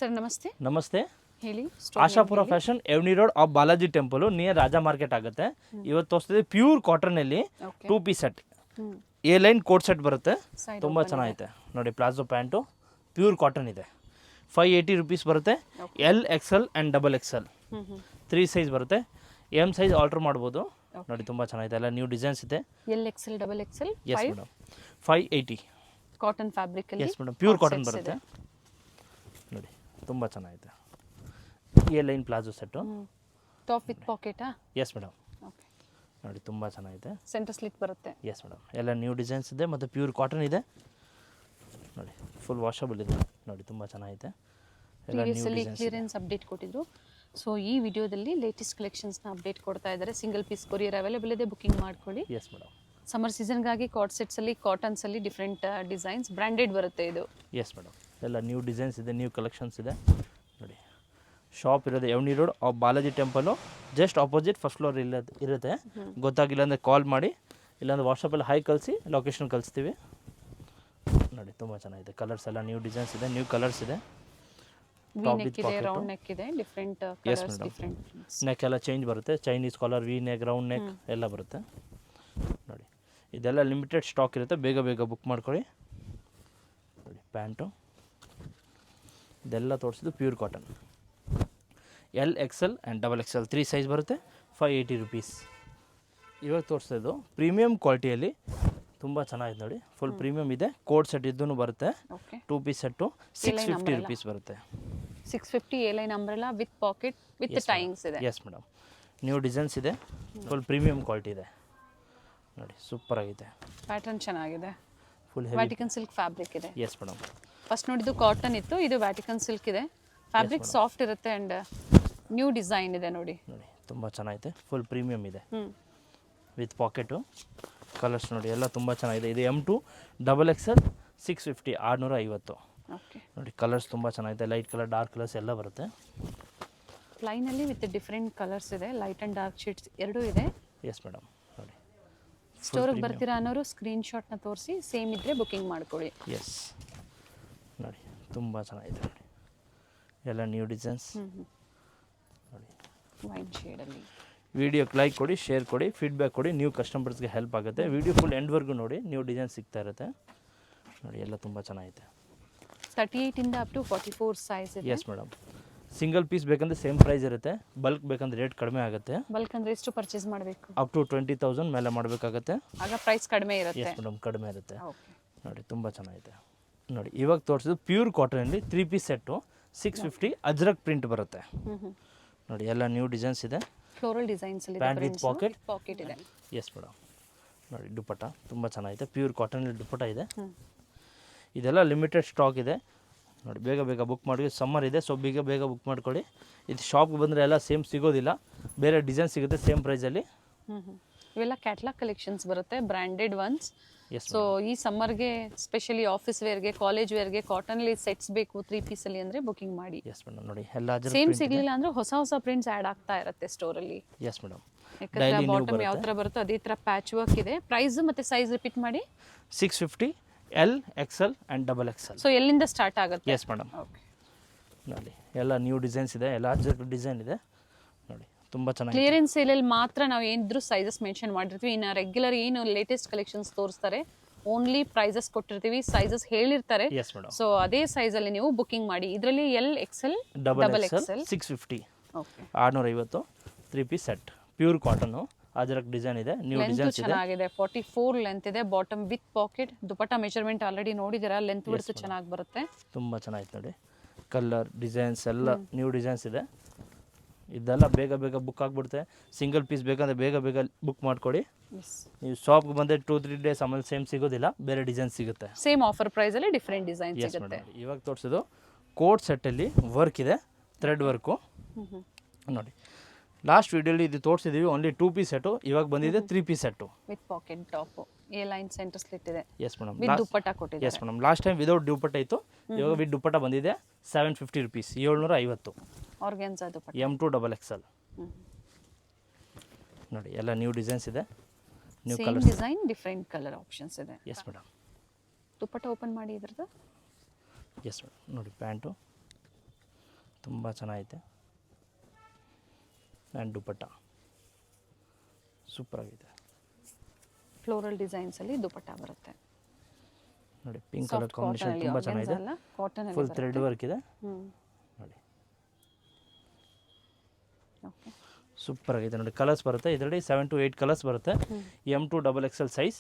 Sir ನಮಸ್ತೆ. ನಮಸ್ತೆ. ಹೇಳಿ. Ashapura fashion avenue road off Balaji temple near Raja market ಆಗುತ್ತೆ. ಇವತ್ತು ತೋರಿಸ್ತಿದೆ ಪ್ಯೂರ್ ಕಾಟನ್ ಅಲ್ಲಿ 2 piece set, A line coat set ಬರುತ್ತೆ. ತುಂಬಾ ಚೆನ್ನಾಗಿದೆ ನೋಡಿ. ಪ್ಲಾಜೋ ಪ್ಯಾಂಟು ಪ್ಯೂರ್ ಕಾಟನ್ ಇದೆ. 580 rupees ಬರುತ್ತೆ. L XL and double XL 3 size ಬರುತ್ತೆ. ಎಮ್ ಸೈಜ್ ಆರ್ಡರ್ ಮಾಡ್ಬೋದು ನೋಡಿ. ತುಂಬ ಚೆನ್ನಾಗಿದೆ, ಎಲ್ಲ ನ್ಯೂ ಡಿಸೈನ್ಸ್ ಇದೆ. L XL double XL. Yes madam. 580 cotton fabric ಅಲ್ಲಿ. ಎಸ್ ಮೇಡಮ್, ಪ್ಯೂರ್ ಕಾಟನ್ ಬರುತ್ತೆ ನೋಡಿ. ತುಂಬ ಚೆನ್ನಾಗಿದೆ. A line palazzo set, top with ಪಾಕೆಟಾ? Yes madam. ಓಕೆ ನೋಡಿ ತುಂಬ ಚೆನ್ನಾಗಿದೆ. ಸೆಂಟರ್ ಸ್ಲಿಟ್ ಬರುತ್ತೆ. ಎಸ್ ಮೇಡಮ್, ಎಲ್ಲ ನ್ಯೂ ಡಿಸೈನ್ಸ್ ಇದೆ ಮತ್ತು ಪ್ಯೂರ್ ಕಾಟನ್ ಇದೆ ನೋಡಿ. ಫುಲ್ ವಾಷಬಲ್ ಇದೆ ನೋಡಿ. ತುಂಬ ಚೆನ್ನಾಗಿದೆ. ಎಲ್ಲ ನ್ಯೂ ಡಿಸೈನ್ಸ್ ಕ್ಲಿಯರೆನ್ಸ್ ಅಪ್ಡೇಟ್ ಕೊಟ್ಟಿದ್ರು. ಸೊ ಈ ವಿಡಿಯೋದಲ್ಲಿ ಲೇಟೆಸ್ಟ್ ಕಲೆಕ್ಷನ್ಸ್ನ ಅಪ್ಡೇಟ್ ಕೊಡ್ತಾ ಇದ್ದಾರೆ. ಸಿಂಗಲ್ ಪೀಸ್ ಕೊರಿಯರ್ ಅವೈಲೇಬಲ್ ಇದೆ, ಬುಕಿಂಗ್ ಮಾಡ್ಕೊಳ್ಳಿ. Yes madam. ಸಮ್ಮರ್ ಸೀಸನ್ಗಾಗಿ ಕಾಟ್ ಸೆಟ್ಸಲ್ಲಿ ಕಾಟನ್ಸಲ್ಲಿ ಡಿಫ್ರೆಂಟ್ ಡಿಸೈನ್ಸ್ ಬ್ರ್ಯಾಂಡೆಡ್ ಬರುತ್ತೆ ಇದು. ಎಸ್ ಮೇಡಮ್, ಎಲ್ಲ ನ್ಯೂ ಡಿಸೈನ್ಸ್ ಇದೆ, ನ್ಯೂ ಕಲೆಕ್ಷನ್ಸ್ ಇದೆ ನೋಡಿ. ಶಾಪ್ ಇರೋದು avenue road off Balaji temple, just opposite first floor ಇರುತ್ತೆ. ಗೊತ್ತಾಗಿಲ್ಲ ಅಂದರೆ ಕಾಲ್ ಮಾಡಿ, ಇಲ್ಲಾಂದ್ರೆ ವಾಟ್ಸಪ್ಪಲ್ಲಿ ಹಾಯ್ ಕಳಿಸಿ ಲೊಕೇಶನ್ ಕಳಿಸ್ತೀವಿ ನೋಡಿ. ತುಂಬ ಚೆನ್ನಾಗಿದೆ. ಕಲರ್ಸ್ ಎಲ್ಲ ನ್ಯೂ ಡಿಸೈನ್ಸ್ ಇದೆ, ನ್ಯೂ ಕಲರ್ಸ್ ಇದೆ. ನೆಕ್ ಇದೆ, ರೌಂಡ್ ನೆಕ್ ಇದೆ, ಡಿಫ್ರೆಂಟ್ ಕಲರ್ಸ್, ಡಿಫ್ರೆಂಟ್ ನೆಕ್ ಎಲ್ಲ ಚೇಂಜ್ ಬರುತ್ತೆ. Chinese collar, V neck, round neck ಎಲ್ಲ ಬರುತ್ತೆ ನೋಡಿ. ಇದೆಲ್ಲ ಲಿಮಿಟೆಡ್ ಸ್ಟಾಕ್ ಇರುತ್ತೆ, ಬೇಗ ಬೇಗ ಬುಕ್ ಮಾಡ್ಕೊಳ್ಳಿ ನೋಡಿ. ಪ್ಯಾಂಟು ಇದೆಲ್ಲ ತೋರಿಸಿದ್ದು pure cotton. L XL and double XL 3 size ಬರುತ್ತೆ. 580 rupees. ಇವಾಗ ತೋರಿಸ್ತಿದ್ದು ಪ್ರೀಮಿಯಮ್ ಕ್ವಾಲಿಟಿಯಲ್ಲಿ ತುಂಬ ಚೆನ್ನಾಗಿದೆ ನೋಡಿ. ಫುಲ್ ಪ್ರೀಮಿಯಮ್ ಇದೆ. ಕೋಡ್ ಸೆಟ್ ಇದ್ದೂ ಬರುತ್ತೆ. 2 ಪೀಸ್ ಸೆಟ್ಟು 650 rupees ಬರುತ್ತೆ. 650 A line umbrella with pocket with tyings ಇದೆ. ಎಸ್ ಮೇಡಮ್, ನ್ಯೂ ಡಿಸೈನ್ಸ್ ಇದೆ. ಫುಲ್ ಪ್ರೀಮಿಯಮ್ ಕ್ವಾಲಿಟಿ ಇದೆ ನೋಡಿ. ಸೂಪರ್ ಆಗಿದೆ. ಪ್ಯಾಟರ್ನ್ ಚೆನ್ನಾಗಿದೆ. ಫುಲ್ ವ್ಯಾಟಿಕನ್ ಸಿಲ್ಕ್ ಫ್ಯಾಬ್ರಿಕ್ ಇದೆ. Yes madam. ಫಸ್ಟ್ ನೋಡಿದ್ದು ಕಾಟನ್ ಇತ್ತು, ಇದು ವ್ಯಾಟಿಕನ್ ಸಿಲ್ಕ್ ಇದೆ. ಫ್ಯಾಬ್ರಿಕ್ ಸಾಫ್ಟ್ ಇರುತ್ತೆ ಆ್ಯಂಡ್ ನ್ಯೂ ಡಿಸೈನ್ ಇದೆ ನೋಡಿ. ನೋಡಿ ತುಂಬ ಚೆನ್ನಾಗಿದೆ. ಫುಲ್ ಪ್ರೀಮಿಯಮ್ ಇದೆ ವಿತ್ ಪಾಕೆಟು. ಕಲರ್ಸ್ ನೋಡಿ ಎಲ್ಲ ತುಂಬ ಚೆನ್ನಾಗಿದೆ. ಇದು M2 ಡಬಲ್ ಎಕ್ಸೆಲ್ 650 650 ನೋಡಿ. ಕಲರ್ಸ್ ತುಂಬ ಚೆನ್ನಾಗಿದೆ. ಲೈಟ್ ಕಲರ್, ಡಾರ್ಕ್ ಕಲರ್ಸ್ ಎಲ್ಲ ಬರುತ್ತೆ. ಲೈನಲ್ಲಿ ವಿತ್ ಡಿಫ್ರೆಂಟ್ ಕಲರ್ಸ್ ಇದೆ. ಲೈಟ್ ಆ್ಯಂಡ್ ಡಾರ್ಕ್ ಶೇಡ್ಸ್ ಎರಡೂ ಇದೆ. Yes madam. ನೋಡಿ ಸ್ಟೋರಿಗೆ ಬರ್ತೀರಾ ಅನ್ನೋರು ಸ್ಕ್ರೀನ್ಶಾಟ್ನ ತೋರಿಸಿ, ಸೇಮ್ ಇದ್ದರೆ ಬುಕಿಂಗ್ ಮಾಡ್ಕೊಳ್ಳಿ. ಎಸ್ ನೋಡಿ, ತುಂಬ ಚೆನ್ನಾಗಿದೆ ನೋಡಿ. ಎಲ್ಲ ನ್ಯೂ ಡಿಸೈನ್ಸ್ ನೋಡಿ. ವೈಟ್ ಶೇಡಲ್ಲಿ. ವಿಡಿಯೋಕ್ಕೆ ಲೈಕ್ ಕೊಡಿ, ಶೇರ್ ಕೊಡಿ, ಫೀಡ್ಬ್ಯಾಕ್ ಕೊಡಿ. ನ್ಯೂ ಕಸ್ಟಮರ್ಸ್ಗೆ ಹೆಲ್ಪ್ ಆಗುತ್ತೆ. ವಿಡಿಯೋ ಫುಲ್ ಎಂಡ್ವರೆಗೂ ನೋಡಿ, ನ್ಯೂ ಡಿಸೈನ್ ಸಿಗ್ತಾ ಇರುತ್ತೆ ನೋಡಿ. ಎಲ್ಲ ತುಂಬ ಚೆನ್ನಾಗಿದೆ. 38 ಇಂದ ಅಪ್ ಟು 44 ಸೈಜ್ ಇದೆ. Yes madam. ಸಿಂಗಲ್ ಪೀಸ್ ಬೇಕಂದ್ರೆ ಸೇಮ್ ಪ್ರೈಸ್ ಇರುತ್ತೆ. ಬಲ್ಕ್ ಬೇಕಂದ್ರೆ ರೇಟ್ ಕಡಿಮೆ ಆಗುತ್ತೆ. ಬಲ್ಕ್ ಅಂದರೆ ಎಷ್ಟು ಪರ್ಚೇಸ್ ಮಾಡಬೇಕು? ಅಪ್ ಟು 20,000 ಮೇಲೆ ಮಾಡಬೇಕಾಗುತ್ತೆ. ಆಗ ಪ್ರೈಸ್ ಕಡಿಮೆ ಇರುತ್ತೆ. ಎಸ್ ಮೇಡಮ್, ಕಡಿಮೆ ಇರುತ್ತೆ ನೋಡಿ. ತುಂಬ ಚೆನ್ನಾಗಿದೆ ನೋಡಿ. ಇವಾಗ ತೋರಿಸಿದ್ದು ಪ್ಯೂರ್ ಕಾಟನಲ್ಲಿ 3 ಪೀಸ್ ಸೆಟ್ಟು 650 ಅಜ್ರಕ್ ಪ್ರಿಂಟ್ ಬರುತ್ತೆ ನೋಡಿ. ಎಲ್ಲ ನ್ಯೂ ಡಿಸೈನ್ಸ್ ಇದೆ. ಫ್ಲೋರಲ್ ಡಿಸೈನ್ಸ್ ಅಲ್ಲಿ ಪ್ಯಾಂಟ್ ವಿತ್ ಪಾಕೆಟ್ ಇದೆ. Yes madam. ನೋಡಿ ದುಪ್ಪಟ್ಟ ತುಂಬ ಚೆನ್ನಾಗಿದೆ. ಪ್ಯೂರ್ ಕಾಟನಲ್ಲಿ ದುಪ್ಪಟ್ಟ ಇದೆ. ಇದೆಲ್ಲ ಲಿಮಿಟೆಡ್ ಸ್ಟಾಕ್ ಇದೆ ನೋಡಿ. ಬೇಗ ಬೇಗ ಬುಕ್ ಮಾಡಿ. ಸಮ್ಮರ್ ಇದೆ, ಸೊ ಬೇಗ ಬೇಗ ಬುಕ್ ಮಾಡ್ಕೊಳ್ಳಿ. ಇದು ಶಾಪ್ಗೆ ಬಂದರೆ ಎಲ್ಲ ಸೇಮ್ ಸಿಗೋದಿಲ್ಲ, ಬೇರೆ ಡಿಸೈನ್ ಸಿಗುತ್ತೆ ಸೇಮ್ ಪ್ರೈಸಲ್ಲಿ. ಇವೆಲ್ಲ ಕ್ಯಾಟ್ಲಾಗ್ ಕಲೆಕ್ಷನ್ಸ್ ಬರುತ್ತೆ, ಬ್ರ್ಯಾಂಡೆಡ್ ಒನ್ಸ್. ಸೊ ಈ ಸಮ್ಮರ್ಗೆ ಸ್ಪೆಷಲಿ ಆಫೀಸ್ ವೇರ್ಗೆ, ಕಾಲೇಜ್ ವೇರ್ಗೆ ಕಾಟನ್ಲಿ ಸೆಟ್ಸ್ ಬೇಕು 3 ಪೀಸಲ್ಲಿ ಅಂದರೆ ಬುಕಿಂಗ್ ಮಾಡಿ. S madam. ನೋಡಿ ಎಲ್ಲ ಸೇಮ್ ಸಿಗಲಿಲ್ಲ ಅಂದರೆ ಹೊಸ ಹೊಸ ಪ್ರಿಂಟ್ಸ್ ಆ್ಯಡ್ ಆಗ್ತಾ ಇರುತ್ತೆ ಸ್ಟೋರಲ್ಲಿ. Yes madam. ಯಾಕಂದರೆ ಬಾಟಮ್ ಯಾವ ಥರ ಬರುತ್ತೋ ಅದೇ ಥರ ಪ್ಯಾಚ್ ವರ್ಕ್ ಇದೆ. ಪ್ರೈಸ್ ಮತ್ತು ಸೈಜ್ ರಿಪೀಟ್ ಮಾಡಿ. 650 L XL and double XL. So ಎಲ್ಲಿಂದ ಸ್ಟಾರ್ಟ್ ಆಗುತ್ತೆ? Yes madam. ಓಕೆ ನೋಡಿ. ಎಲ್ಲ ನ್ಯೂ ಡಿಸೈನ್ಸ್ ಇದೆ, ಎಲ್ಲ ಅಜ್ರಕ್ ಡಿಸೈನ್ ಇದೆ ನೋಡಿ. ತುಂಬ ಚೆನ್ನಾಗಿ ಕ್ಲಿಯರೆನ್ಸ್ ಸೇಲಲ್ಲಿ ಮಾತ್ರ ನಾವು ಏನಿದ್ರು ಸೈಜಸ್ ಮೆನ್ಷನ್ ಮಾಡಿರ್ತೀವಿ. ಇನ್ನು ರೆಗ್ಯುಲರ್ ಏನು ಲೇಟೆಸ್ಟ್ ಕಲೆಕ್ಷನ್ಸ್ ತೋರಿಸ್ತಾರೆ ಓನ್ಲಿ ಪ್ರೈಸಸ್ ಕೊಟ್ಟಿರ್ತೀವಿ, ಸೈಜಸ್ ಹೇಳಿರ್ತಾರೆ. Yes madam. ಸೊ ಅದೇ ಸೈಜಲ್ಲಿ ನೀವು ಬುಕಿಂಗ್ ಮಾಡಿ. ಇದರಲ್ಲಿ L XL double XL 650 650 3 piece set pure cotton. Ajrak design ಇದೆ, ನ್ಯೂ ಡಿಸೈನ್ಸ್ ಇದೆ. ಚೆನ್ನಾಗಿದೆ. 44 ಲೆಂತ್ ಇದೆ. Bottom with pocket. Dupatta measurement already ನೋಡಿದಿರಾ, ಲೆಂತ್ ಬಿಡ್ತು ಚೆನ್ನಾಗಿ ಬರುತ್ತೆ. ತುಂಬ ಚೆನ್ನಾಗಿದೆ ನೋಡಿ. ಕಲರ್ ಡಿಸೈನ್ಸ್ ಎಲ್ಲ ನ್ಯೂ ಡಿಸೈನ್ಸ್ ಇದೆ. ಇದೆಲ್ಲ ಬೇಗ ಬೇಗ ಬುಕ್ ಆಗಿಬಿಡುತ್ತೆ. ಸಿಂಗಲ್ ಪೀಸ್ ಬೇಕಂದ್ರೆ ಬೇಗ ಬೇಗ ಬುಕ್ ಮಾಡ್ಕೊಳ್ಳಿ. ನೀವು ಶಾಪ್ಗೆ ಬಂದರೆ 2-3 ಡೇಸ್ ಆಮೇಲೆ ಸೇಮ್ ಸಿಗೋದಿಲ್ಲ, ಬೇರೆ ಡಿಸೈನ್ ಸಿಗುತ್ತೆ. ಸೇಮ್ ಆಫರ್ ಪ್ರೈಸಲ್ಲಿ ಡಿಫ್ರೆಂಟ್ ಡಿಸೈನ್ ಸಿಗುತ್ತೆ. ಇವಾಗ ತೋರಿಸೋದು ಕೋಟ್ ಸೆಟ್ಟಲ್ಲಿ ವರ್ಕ್ ಇದೆ, ಥ್ರೆಡ್ ವರ್ಕು ನೋಡಿ. ಲಾಸ್ಟ್ ವಿಡಿಯೋಲಿ ಇದು ತೋರಿಸಿದ್ದೀವಿ ಓನ್ಲಿ 2 ಪೀಸ್ ಸೆಟ್ಟು. ಇವಾಗ ಬಂದಿದೆ 3 piece set with pocket top, A line centre slit ಇದೆ. Yes madam. ವಿತ್ ದುಪ್ಪಟ್ಟ ಕೊಟ್ಟಿದೆ. Yes madam. Last time without dupatta ಇತ್ತು, ಇವಾಗ ವಿತ್ ದುಪ್ಪಟ್ಟ ಬಂದಿದೆ 750 rupees 750. Organza dupatta M2 double XL ನೋಡಿ. ಎಲ್ಲ ನ್ಯೂ ಡಿಸೈನ್ಸ್ ಇದೆ, new colours design, different colour options ಇದೆ. Yes madam. Dupatta open ಮಾಡಿ ಇದ್ರದ್ದು. Yes madam. ನೋಡಿ ಪ್ಯಾಂಟು ತುಂಬ ಚೆನ್ನಾಗೈತೆ. ಆ್ಯಂಡ್ ದುಪಟ್ಟ ಸೂಪರ್ ಆಗಿದೆ. ಫ್ಲೋರಲ್ ಡಿಸೈನ್ಸ್ ಅಲ್ಲಿ ದುಪಟ್ಟ ಬರುತ್ತೆ ನೋಡಿ. ಪಿಂಕ್ ಕಲರ್ ಕಾಂಬಿನೇಷನ್ ತುಂಬ ಚೆನ್ನಾಗಿದೆ. ಕಾಟನ್ ಅಲ್ಲಿ ಫುಲ್ ಥ್ರೆಡ್ ವರ್ಕ್ ಇದೆ ನೋಡಿ. ಓಕೆ ಸೂಪರ್ ಆಗಿದೆ ನೋಡಿ. ಕಲರ್ಸ್ ಬರುತ್ತೆ ಇದರಲ್ಲಿ 7 to 8 ಕಲರ್ಸ್ ಬರುತ್ತೆ. M to XXL size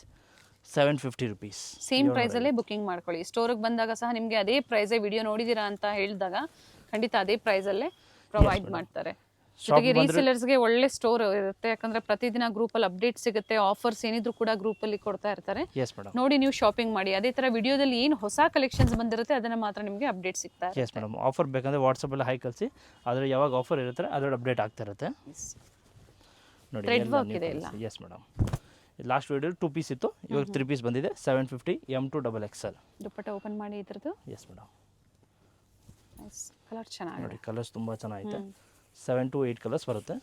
750 rupees. Same ಪ್ರೈಸಲ್ಲೇ ಬುಕಿಂಗ್ ಮಾಡ್ಕೊಳ್ಳಿ. ಸ್ಟೋರಿಗೆ ಬಂದಾಗ ಸಹ ನಿಮಗೆ ಅದೇ ಪ್ರೈಸೇ ವಿಡಿಯೋ ನೋಡಿದ್ದೀರಾ ಅಂತ ಹೇಳಿದಾಗ ಖಂಡಿತ ಅದೇ ಪ್ರೈಸಲ್ಲೇ ಪ್ರೊವೈಡ್ ಮಾಡ್ತಾರೆ. ಜೊತೆಗೆ ರೀಸೇಲರ್ಸ್ಗೆ ಒಳ್ಳೆ ಸ್ಟೋರ್ ಇರುತ್ತೆ, ಯಾಕಂದ್ರೆ ಪ್ರತಿದಿನ ಗ್ರೂಪಲ್ಲಿ ಅಪ್ಡೇಟ್ ಸಿಗುತ್ತೆ, ಆಫರ್ಸ್ ಏನಿದ್ರು ಕೂಡ ಗ್ರೂಪಲ್ಲಿ ಕೊಡ್ತಾ ಇರ್ತಾರೆ. ನೋಡಿ ನೀವು ಶಾಪಿಂಗ್ ಮಾಡಿ. ಅದೇ ಥರ ವಿಡಿಯೋದಲ್ಲಿ ಏನು ಹೊಸ ಕಲೆಕ್ಷನ್ಸ್ ಬಂದಿರುತ್ತೆ ಅದನ್ನ ಮಾತ್ರ ನಿಮಗೆ ಅಪ್ಡೇಟ್ ಸಿಗ್ತಾ ಇರುತ್ತೆ. Yes madam. ಆಫರ್ ಬೇಕಂದ್ರೆ ವಾಟ್ಸಪ್ಪಲ್ಲಿ ಹೈ ಕಳಿಸಿ, ಆದರೆ ಯಾವಾಗ ಆಫರ್ ಇರುತ್ತೆ ಅದರ ಅಪ್ಡೇಟ್ ಆಗ್ತಾ ಇರುತ್ತೆ ನೋಡಿ. ಥ್ರೆಡ್ ವರ್ಕ್ ಇದೆ ಎಲ್ಲ. Yes madam. Last video 2 piece ಇತ್ತು, ಇವಾಗ 3 ಪೀಸ್ ಬಂದಿದೆ. 750 M to XXL. Dupatta open ಮಾಡಿ ಇದ್ರದ್ದು. Yes madam. ಕಲರ್ ಚೆನ್ನಾಗಿದೆ ನೋಡಿ. ಕಲರ್ಸ್ ತುಂಬ ಚೆನ್ನಾಗಿದೆ. 7 to 8 ಕಲರ್ಸ್ ಬರುತ್ತೆ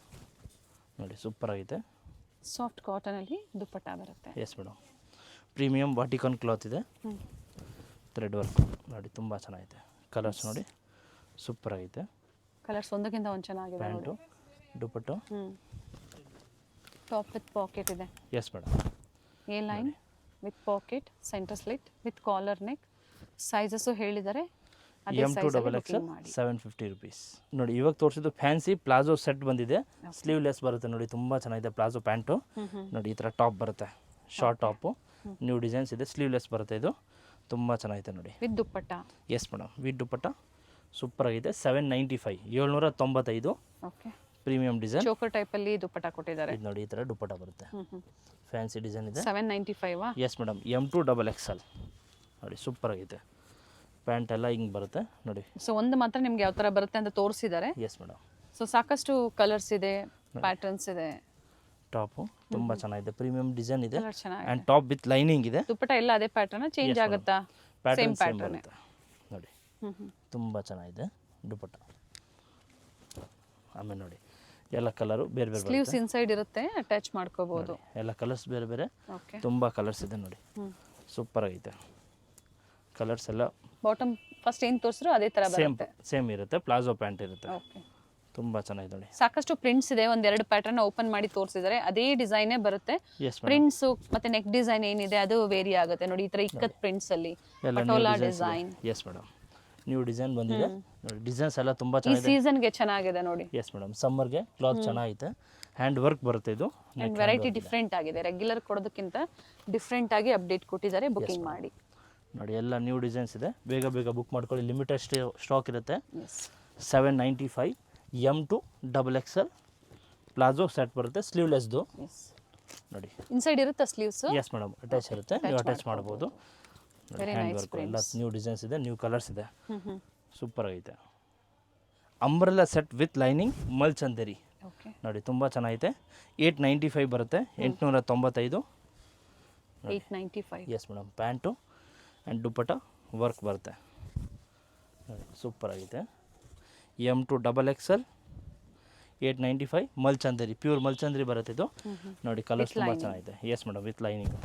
ನೋಡಿ. ಸೂಪರ್ ಆಗಿದೆ. ಸಾಫ್ಟ್ ಕಾಟನ್ ಅಲ್ಲಿ ದುಪಟ್ಟ ಬರುತ್ತೆ. Yes madam. ಪ್ರೀಮಿಯಂ ವಾಟಿಕಾನ್ ಕ್ಲಾತ್ ಇದೆ, ಥ್ರೆಡ್ ವರ್ಕ್ ನೋಡಿ. ತುಂಬ ಚೆನ್ನಾಗಿದೆ. ಕಲರ್ಸ್ ನೋಡಿ ಸೂಪರ್ ಆಗಿದೆ. ಕಲರ್ಸ್ ಒಂದಕ್ಕಿಂತ ಒಂದು ಚೆನ್ನಾಗಿದೆ. Pant dupatta top with pocket ಇದೆ. Yes madam. A line with pocket, centre slit with collar neck. Sizes ಹೇಳಿದ್ದಾರೆ. M to XXL 750 rupees. ನೋಡಿ. ಇವಾಗ ತೋರಿಸಿದ್ದು ಫ್ಯಾನ್ಸಿ ಪ್ಲಾಜೋ ಸೆಟ್ ಬಂದಿದೆ. ಸ್ಲೀವ್ಲೆಸ್ ಬರುತ್ತೆ ನೋಡಿ. ತುಂಬ ಚೆನ್ನಾಗಿದೆ. ಪ್ಲಾಜೋ ಪ್ಯಾಂಟು ನೋಡಿ. ಈ ಥರ ಟಾಪ್ ಬರುತ್ತೆ, ಶಾರ್ಟ್ ಟಾಪು. ನ್ಯೂ ಡಿಸೈನ್ಸ್ ಇದೆ. ಸ್ಲೀವ್ಲೆಸ್ ಬರುತ್ತೆ. ಇದು ತುಂಬ ಚೆನ್ನಾಗಿದೆ ನೋಡಿ. With dupatta. S madam. With dupatta super ಆಗಿದೆ. 795 795. ಓಕೆ. ಪ್ರೀಮಿಯಂ ಡಿಸೈನ್ ಚೋಕರ್ ಟೈಪಲ್ಲಿ ದುಪ್ಪಟ್ಟ ಕೊಟ್ಟಿದ್ದಾರೆ. ಇದು ನೋಡಿ. ಈ ಥರ ದುಪ್ಪಟ್ಟ ಬರುತ್ತೆ. ಫ್ಯಾನ್ಸಿ ಡಿಸೈನ್ ಇದೆ. 795. Yes madam. M to XXL ನೋಡಿ. ಸೂಪರ್ ಆಗಿದೆ. ಪ್ಯಾಂಟ್ ಎಲ್ಲ ಹಿಂಗೆ ಬರುತ್ತೆ ನೋಡಿ. ಸೊ ಒಂದು ಮಾತ್ರ ನಿಮ್ಗೆ ಯಾವ ಥರ ಬರುತ್ತೆ ಅಂತ ತೋರಿಸಿದ್ದಾರೆ. S madam. ಸೊ ಸಾಕಷ್ಟು ಕಲರ್ಸ್ ಇದೆ, ಪ್ಯಾಟರ್ನ್ಸ್ ಇದೆ. ಟಾಪು ತುಂಬ ಚೆನ್ನಾಗಿದೆ. ಪ್ರೀಮಿಯಂ ಡಿಸೈನ್ ಇದೆ. ಕಲರ್ ಚೆನ್ನಾಗಿದೆ. ಆ್ಯಂಡ್ ಟಾಪ್ ವಿತ್ ಲೈನಿಂಗ್ ಇದೆ. ದುಪ್ಪಟ್ಟ ಎಲ್ಲ ಅದೇ ಪ್ಯಾಟರ್ನ್ ಚೇಂಜ್ ಆಗುತ್ತಾ? ಸೇಮ್ ಪ್ಯಾಟರ್ನ್ ಬರುತ್ತೆ ನೋಡಿ. ತುಂಬ ಚೆನ್ನಾಗಿದೆ ದುಪ್ಪಟ್ಟ. ಆಮೇಲೆ ನೋಡಿ ಎಲ್ಲ ಕಲರು ಬೇರೆ ಬೇರೆ ಸ್ಲೀವ್ಸ್ ಇನ್ಸೈಡ್ ಇರುತ್ತೆ, ಅಟ್ಯಾಚ್ ಮಾಡ್ಕೋಬಹುದು. ಎಲ್ಲ ಕಲರ್ಸ್ ಬೇರೆ ಬೇರೆ. ಓಕೆ. ತುಂಬ ಕಲರ್ಸ್ ಇದೆ ನೋಡಿ. ಸೂಪರ್ ಆಗೈತೆ. ಕಲರ್ಸ್ ಎಲ್ಲ ಬಾಟಮ್ ಫಸ್ಟ್ ಏನು ತೋರಿಸಿದ್ರು ಅದೇ ತರ ಬರುತ್ತೆ. ಸೇಮ್ ಇರುತ್ತೆ. ಪ್ಲಾಜೋ ಪ್ಯಾಂಟ್ ಇರುತ್ತೆ. ಓಕೆ. ತುಂಬ ಚೆನ್ನಾಗಿದೆ ನೋಡಿ. ಸಾಕಷ್ಟು ಪ್ರಿಂಟ್ಸ್ ಇದೆ. ಒಂದೆರಡು ಪ್ಯಾಟರ್ನ್ ಓಪನ್ ಮಾಡಿ ತೋರಿಸಿದ್ದಾರೆ. ಅದೇ ಡಿಸೈನೇ ಬರುತ್ತೆ. ಪ್ರಿಂಟ್ಸ್ ಮತ್ತೆ ನೆಕ್ ಡಿಸೈನ್ ಏನಿದೆ ಅದು ವೇರಿ ಆಗುತ್ತೆ ನೋಡಿ. ಈ ತರ ಇಕ್ಕತ್ ಪ್ರಿಂಟ್ಸ್ ಅಲ್ಲಿ patola design. S madam. New design ಬಂದಿದೆ ನೋಡಿ. ಡಿಸೈನ್ಸ್ ಎಲ್ಲ ತುಂಬ ಈ ಚೆನ್ನಾಗಿದೆ. ಸೀಸನ್ಗೆ ಚೆನ್ನಾಗಿದೆ ನೋಡಿ. Yes madam. ಸಮ್ಮರ್ಗೆ ಕ್ಲಾತ್ ಚೆನ್ನಾಗಿದೆ. ಹ್ಯಾಂಡ್ ವರ್ಕ್ ಬರುತ್ತೆ. ಇದು ವೆರೈಟಿ ಡಿಫ್ರೆಂಟ್ ಆಗಿದೆ. ರೆಗ್ಯುಲರ್ ಕೊಡೋದಕ್ಕಿಂತ ಡಿಫ್ರೆಂಟ್ ಆಗಿ ಅಪ್ಡೇಟ್ ಕೊಟ್ಟಿದ್ದಾರೆ. ಬುಕಿಂಗ್ ಮಾಡಿ ನೋಡಿ. ಎಲ್ಲ ನ್ಯೂ ಡಿಸೈನ್ಸ್ ಇದೆ. ಬೇಗ ಬೇಗ ಬುಕ್ ಮಾಡ್ಕೊಳ್ಳಿ. ಲಿಮಿಟೆಡ್ ಸ್ಟಾಕ್ ಇರುತ್ತೆ. 795 M to XXL palazzo set ಬರುತ್ತೆ. ಸ್ಲೀವ್ಲೆಸ್ದು ನೋಡಿ. ಇನ್ಸೈಡ್ ಇರುತ್ತೆ ಸ್ಲೀವ್ಸ್. Yes madam. ಅಟ್ಯಾಚ್ ಇರುತ್ತೆ. ನೀವು ಅಟ್ಯಾಚ್ ಮಾಡ್ಬೋದು. ಹ್ಯಾಂಡ್ ವರ್ಕ್ ಎಲ್ಲ ನ್ಯೂ ಡಿಸೈನ್ಸ್ ಇದೆ. ನ್ಯೂ ಕಲರ್ಸ್ ಇದೆ. ಸೂಪರ್ ಆಗೈತೆ. ಅಂಬ್ರೆಲಾ ಸೆಟ್ ವಿತ್ ಲೈನಿಂಗ್ ಮಲ್ಚಂದೇರಿ ನೋಡಿ. ತುಂಬ ಚೆನ್ನಾಗಿದೆ. 895 ಬರುತ್ತೆ. 895. 895. Yes madam. Pant and dupatta work ಬರುತ್ತೆ ನೋಡಿ. ಸೂಪರ್ ಆಗಿದೆ. M to XXL 895 ಮಲ್ಚಂದೇರಿ. ಪ್ಯೂರ್ ಮಲ್ಚಂದೇರಿ ಬರುತ್ತೆ ಇದು ನೋಡಿ. ಕಲರ್ಸ್ ತುಂಬ ಚೆನ್ನಾಗಿದೆ. Yes madam. ವಿತ್ ಲೈನಿಂಗ್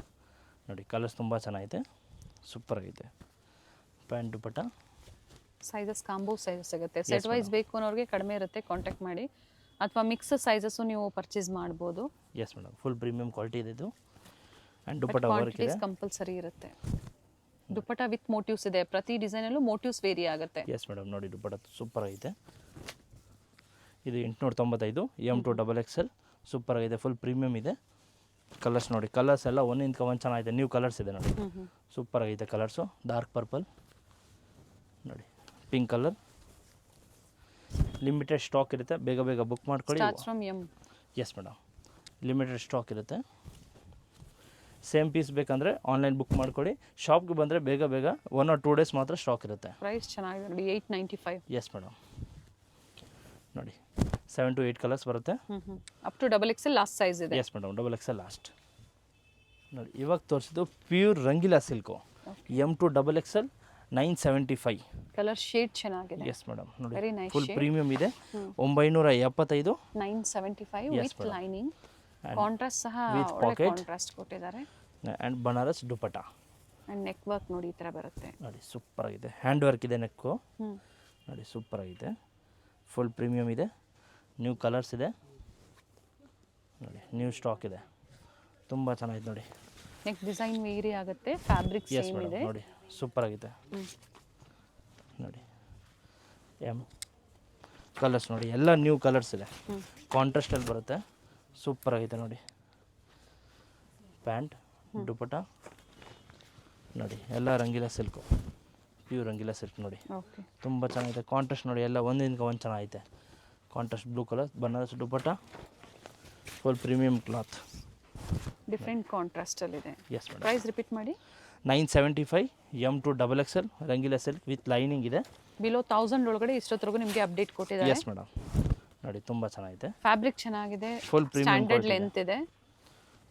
ನೋಡಿ. ಕಲರ್ಸ್ ತುಂಬ ಚೆನ್ನಾಗಿದೆ. ಸೂಪರ್ ಆಗಿದೆ. ಪ್ಯಾಂಟ್ ದುಪ್ಪಟ್ಟ ಸೈಜಸ್ ಕಾಂಬೋ ಸೈಜಸ್ ಸಿಗುತ್ತೆ. ಸೆಟ್ ವೈಸ್ ಬೇಕು ಅನ್ನೋರಿಗೆ ಕಡಿಮೆ ಇರುತ್ತೆ, ಕಾಂಟ್ಯಾಕ್ಟ್ ಮಾಡಿ. ಅಥವಾ ಮಿಕ್ಸ್ ಸೈಜಸ್ಸು ನೀವು ಪರ್ಚೇಸ್ ಮಾಡ್ಬೋದು. Yes madam. Full premium quality ಇದೆ ಇದು. ಆ್ಯಂಡ್ ದುಪ್ಪಟ್ಟ ವರ್ಕ್ ಇದೆ. ಕಂಪಲ್ಸರಿ ಇರುತ್ತೆ. ದುಪ್ಪಟ್ಟ ವಿತ್ ಮೋಟಿವ್ಸ್ ಇದೆ. ಪ್ರತಿ ಡಿಸೈನಲ್ಲೂ ಮೋಟಿವ್ಸ್ ವೇರಿ ಆಗುತ್ತೆ. Yes madam. ನೋಡಿ ದುಪ್ಪಟ್ಟ ಸೂಪರ್ ಆಗಿದೆ. ಇದು 895 M to XXL ಸೂಪರ್ ಆಗಿದೆ. ಫುಲ್ ಪ್ರೀಮಿಯಂ ಇದೆ. ಕಲರ್ಸ್ ನೋಡಿ. ಕಲರ್ಸ್ ಎಲ್ಲ ಒಂದಿಂತ ಒಂದು ಚೆನ್ನಾಗಿದೆ. ನ್ಯೂ ಕಲರ್ಸ್ ಇದೆ ನೋಡಿ. ಸೂಪರ್ ಆಗಿದೆ ಕಲರ್ಸು. ಡಾರ್ಕ್ ಪರ್ಪಲ್ ನೋಡಿ. Pink colour. ಲಿಮಿಟೆಡ್ ಸ್ಟಾಕ್ ಇರುತ್ತೆ. ಬೇಗ ಬೇಗ ಬುಕ್ ಮಾಡ್ಕೊಳ್ಳಿ. Yes madam. ಲಿಮಿಟೆಡ್ ಸ್ಟಾಕ್ ಇರುತ್ತೆ. ಸೇಮ್ ಪೀಸ್ ಬೇಕಂದರೆ ಆನ್ಲೈನ್ ಬುಕ್ ಮಾಡ್ಕೊಳ್ಳಿ. ಶಾಪ್ಗೆ ಬಂದರೆ ಬೇಗ ಬೇಗ 1 or 2 ಡೇಸ್ ಮಾತ್ರ ಸ್ಟಾಕ್ ಇರುತ್ತೆ. ಪ್ರೈಸ್ ಚೆನ್ನಾಗಿದೆ ನೋಡಿ. 895. Yes madam. ನೋಡಿ 7 to 8 ಕಲರ್ಸ್ ಬರುತ್ತೆ. Up to XXL last size ಇದೆ. Yes madam. XXL ಲಾಸ್ಟ್ ನೋಡಿ. ಇವಾಗ ತೋರಿಸಿದ್ದು pure Rangila silk. M to XXL 975. Colour shade ಚೆನ್ನಾಗಿದೆ. Yes madam. ನೋಡಿ. Very nice. ಫುಲ್ ಪ್ರೀಮಿಯಂ ಇದೆ. 975. 975 ವಿತ್ ಲೈನಿಂಗ್. ಕಾಂಟ್ರಾಸ್ಟ್ ಸಹ ವಿತ್ ಒಳ್ಳೆ ಪಾಕೆಟ್ ಕಾಂಟ್ರಾಸ್ಟ್ ಕೊಟ್ಟಿದ್ದಾರೆ. And Banaras dupatta and neck work ನೋಡಿ ಈ ಥರ ಬರುತ್ತೆ ನೋಡಿ. ಸೂಪರ್ ಆಗಿದೆ. ಹ್ಯಾಂಡ್ ವರ್ಕ್ ಇದೆ ನೆಕ್ಕು ನೋಡಿ. ಸೂಪರ್ ಆಗಿದೆ. ಫುಲ್ ಪ್ರೀಮಿಯಮ್ ಇದೆ, ನ್ಯೂ ಕಲರ್ಸ್ ಇದೆ ನೋಡಿ, ನ್ಯೂ ಸ್ಟಾಕ್ ಇದೆ, ತುಂಬ ಚೆನ್ನಾಗಿದೆ ನೋಡಿ. ನೆಕ್ಸ್ಟ್ ಡಿಸೈನ್ ವೇರಿ ಆಗುತ್ತೆ, ಫ್ಯಾಬ್ರಿಕ್ ಎಸ್ ಸೇಮ್ ಮೇಡಮ್ ಇದೆ. ನೋಡಿ ಸೂಪರ್ ಆಗಿದೆ ನೋಡಿ. ಕಲರ್ಸ್ ನೋಡಿ ಎಲ್ಲ ನ್ಯೂ ಕಲರ್ಸ್ ಇದೆ, ಕಾಂಟ್ರಾಸ್ಟಲ್ಲಿ ಬರುತ್ತೆ, ಸೂಪರ್ ಆಗಿದೆ ನೋಡಿ. ಪ್ಯಾಂಟ್ ದುಪಟ್ಟ ನೋಡಿ ಎಲ್ಲ Rangeela silk, pure Rangeela silk ನೋಡಿ, ಓಕೆ ತುಂಬ ಚೆನ್ನಾಗಿದೆ. ಕಾಂಟ್ರಾಸ್ಟ್ ನೋಡಿ ಎಲ್ಲ ಒಂದಿಂದ ಒಂದು ಚೆನ್ನಾಗೈತೆ. Contrast blue colour Banaras dupatta, full premium cloth, different contrast ಅಲ್ಲಿ ಇದೆ. Yes madam. ಪ್ರೈಸ್ ರಿಪೀಟ್ ಮಾಡಿ. 975 M2 XXL Rangeela silk with lining ಇದೆ. ಬಿಲೋ 1000 ಒಳಗಡೆ ಇಷ್ಟೊತ್ತರೆಗೂ ನಿಮಗೆ ಅಪ್ಡೇಟ್ ಕೊಟ್ಟಿದ್ದಾರೆ. ಎಸ್ ಮೇಡಮ್ ನೋಡಿ ತುಂಬ ಚೆನ್ನಾಗಿದೆ. ಫ್ಯಾಬ್ರಿಕ್ ಚೆನ್ನಾಗಿದೆ, ಫುಲ್ ಪ್ರೀಮಿಯಂ ಸ್ಟ್ಯಾಂಡರ್ಡ್ ಲೆಂತ್ ಇದೆ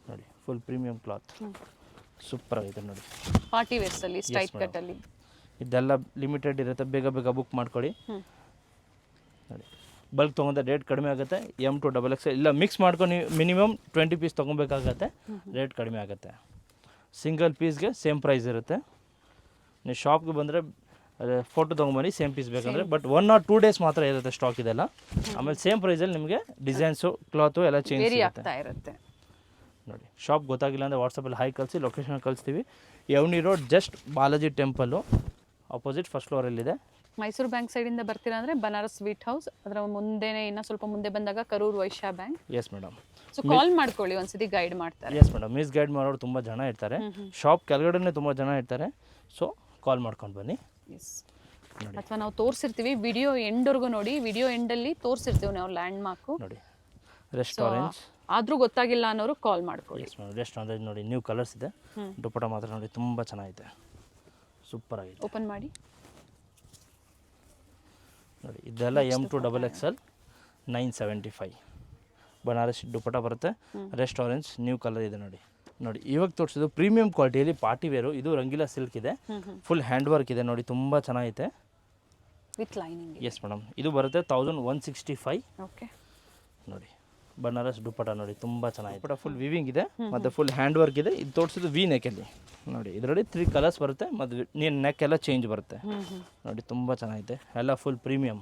ನೋಡಿ, ಫುಲ್ ಪ್ರೀಮಿಯಂ ಕ್ಲಾತ್, ಸೂಪರ್ ಆಗಿದೆ ನೋಡಿ. ಪಾರ್ಟಿ ವೇರ್ಸ್ ಅಲ್ಲಿ ಸ್ಟ್ರೈಟ್ ಕಟ್ ಅಲ್ಲಿ ಇದೆಲ್ಲ ಲಿಮಿಟೆಡ್ ಇರುತ್ತೆ, ಬೇಗ ಬೇಗ ಬುಕ್ ಮಾಡ್ಕೊಳ್ಳಿ ನೋಡಿ. ಬಲ್ಕ್ ತೊಗೊಂಡ್ರೆ ರೇಟ್ ಕಡಿಮೆ ಆಗುತ್ತೆ. M2 XXL ಇಲ್ಲ ಮಿಕ್ಸ್ ಮಾಡ್ಕೊಂಡು ನೀವು ಮಿನಿಮಮ್ 20 ಪೀಸ್ ತೊಗೊಬೇಕಾಗತ್ತೆ, ರೇಟ್ ಕಡಿಮೆ ಆಗುತ್ತೆ. ಸಿಂಗಲ್ ಪೀಸ್ಗೆ ಸೇಮ್ ಪ್ರೈಸ್ ಇರುತ್ತೆ. ನೀವು ಶಾಪ್ಗೆ ಬಂದರೆ ಫೋಟೋ ತೊಗೊಂಬನ್ನಿ, ಸೇಮ್ ಪೀಸ್ ಬೇಕಂದರೆ, ಬಟ್ 1 or 2 ಡೇಸ್ ಮಾತ್ರ ಇರುತ್ತೆ ಸ್ಟಾಕ್ ಇದೆಲ್ಲ. ಆಮೇಲೆ ಸೇಮ್ ಪ್ರೈಸಲ್ಲಿ ನಿಮಗೆ ಡಿಸೈನ್ಸು ಕ್ಲಾತು ಎಲ್ಲ ಚೇಂಜ್ ವೇರಿ ಆಗುತ್ತೆ ಆಗ್ತಾ ಇರುತ್ತೆ ನೋಡಿ. ಶಾಪ್ ಗೊತ್ತಾಗಿಲ್ಲ ಅಂದರೆ ವಾಟ್ಸಪ್ಪಲ್ಲಿ ಹಾಯ್ ಕಳಿಸಿ, ಲೊಕೇಶನ್ ಕಳಿಸ್ತೀವಿ. Avenue road just Balaji temple opposite first ಫ್ಲೋರಲ್ಲಿದೆ. ಮೈಸೂರು ಬ್ಯಾಂಕ್ ಸೈಡಿಂದ ಬರ್ತೀರಾ ಅಂದರೆ ಬನಾರಸ್ ಸ್ವೀಟ್ ಹೌಸ್, ಅದರ ಮುಂದೆನೇ ಇನ್ನೂ ಸ್ವಲ್ಪ ಮುಂದೆ ಬಂದಾಗ Karur Vysya bank. Yes madam. So call ಮಾಡ್ಕೊಳ್ಳಿ, ಒಂದ್ಸತಿ ಗೈಡ್ ಮಾಡ್ತಾರೆ. ಎಸ್ ಮೇಡಮ್, ಮಿಸ್ ಗೈಡ್ ಮಾಡೋರು ತುಂಬ ಜನ ಇರ್ತಾರೆ, ಶಾಪ್ ಕೆಳಗಡೆನೇ ತುಂಬ ಜನ ಇರ್ತಾರೆ. ಸೊ ಕಾಲ್ ಮಾಡ್ಕೊಂಡು ಬನ್ನಿ. ಎಸ್, ಅಥವಾ ನಾವು ತೋರಿಸಿರ್ತೀವಿ, ವಿಡಿಯೋ ಎಂಡ್ವರೆಗೂ ನೋಡಿ. ವಿಡಿಯೋ ಎಂಡಲ್ಲಿ ತೋರಿಸಿರ್ತೀವಿ ನಾವು ಲ್ಯಾಂಡ್ ಮಾರ್ಕು ನೋಡಿ. ರೆಸ್ಟೋರೆಂಟ್ಸ್ ಆದರೂ ಗೊತ್ತಾಗಿಲ್ಲ ಅನ್ನೋರು ಕಾಲ್ ಮಾಡ್ಕೊಳ್ಳಿ. Yes madam. ರೆಸ್ಟೋರೆಂಟ್ ನೋಡಿ, ನ್ಯೂ ಕಲರ್ಸ್ ಇದೆ, ದುಪಟ್ಟ ಮಾತ್ರ ನೋಡಿ ತುಂಬ ಚೆನ್ನಾಗಿದೆ, ಸೂಪರ್ ಆಗಿದೆ ಓಪನ್ ಮಾಡಿ ನೋಡಿ. ಇದೆಲ್ಲ M2 XXL 975 ಬನಾರಸ್ ದುಪಟ್ಟ ಬರುತ್ತೆ. ರೆಸ್ಟೋರೆಂಟ್ಸ್ ನ್ಯೂ ಕಲರ್ ಇದೆ ನೋಡಿ. ನೋಡಿ ಇವಾಗ ತೋರಿಸಿದ್ದು ಪ್ರೀಮಿಯಂ ಕ್ವಾಲಿಟಿಯಲ್ಲಿ ಪಾರ್ಟಿ ವೇರು. ಇದು ರಂಗೀಲಾ ಸಿಲ್ಕ್ ಇದೆ, ಫುಲ್ ಹ್ಯಾಂಡ್ ವರ್ಕ್ ಇದೆ ನೋಡಿ, ತುಂಬ ಚೆನ್ನಾಗಿದೆ ವಿತ್ ಲೈನಿಂಗ್. Yes madam. ಇದು ಬರುತ್ತೆ 1165 ಓಕೆ ನೋಡಿ. ಬನಾರಸ್ ದುಪಟ್ಟ ನೋಡಿ ತುಂಬ ಚೆನ್ನಾಗಿದೆ. ದುಪಟ್ಟ ಫುಲ್ ವಿವಿಂಗ್ ಇದೆ ಮತ್ತು ಫುಲ್ ಹ್ಯಾಂಡ್ ವರ್ಕ್ ಇದೆ. ಇದು ತೋರಿಸಿದ್ದು ವಿ ನೆಕ್ಕಲ್ಲಿ ನೋಡಿ. ಇದರಲ್ಲಿ 3 ಕಲರ್ಸ್ ಬರುತ್ತೆ ಮತ್ತು ನೆಕ್ ಎಲ್ಲ ಚೇಂಜ್ ಬರುತ್ತೆ ನೋಡಿ, ತುಂಬ ಚೆನ್ನಾಗಿದೆ. ಎಲ್ಲ full premium,